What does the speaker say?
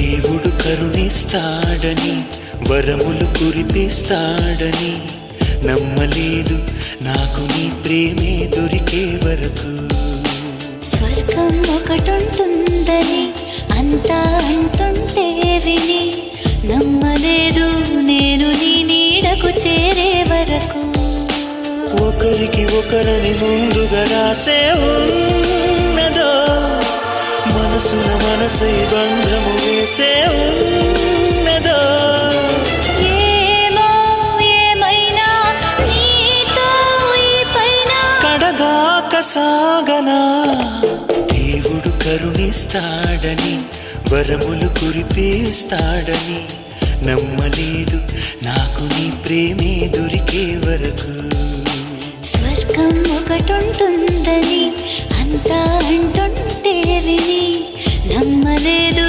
దేవుడు కరుణిస్తాడని వరములు కురిపిస్తాడని నమ్మలేదు నాకు నీ ప్రేమే దొరికే వరకు. స్వర్గం ఒకటుంటుందని అంతా అంటుంటే విని నమ్మలేదు నేను నీ నీడకు చేరే వరకు. ఒకరికి ఒకరని ముందుగా రాసే ఉన్నదో మనసున మనసై బంధము వేసే ఉన్నదో. ఏమో ఏమైనా నీతో ఈ పైన కడదాకా సాగనా. దేవుడు కరుణిస్తాడని వరములు కురిపిస్తాడని నమ్మలేదు నాకు నీ ప్రేమే దొరికే వరకు. స్వర్గం ఒకటుంటుందని అంతా అంటుంటే విని నమ్మలేదు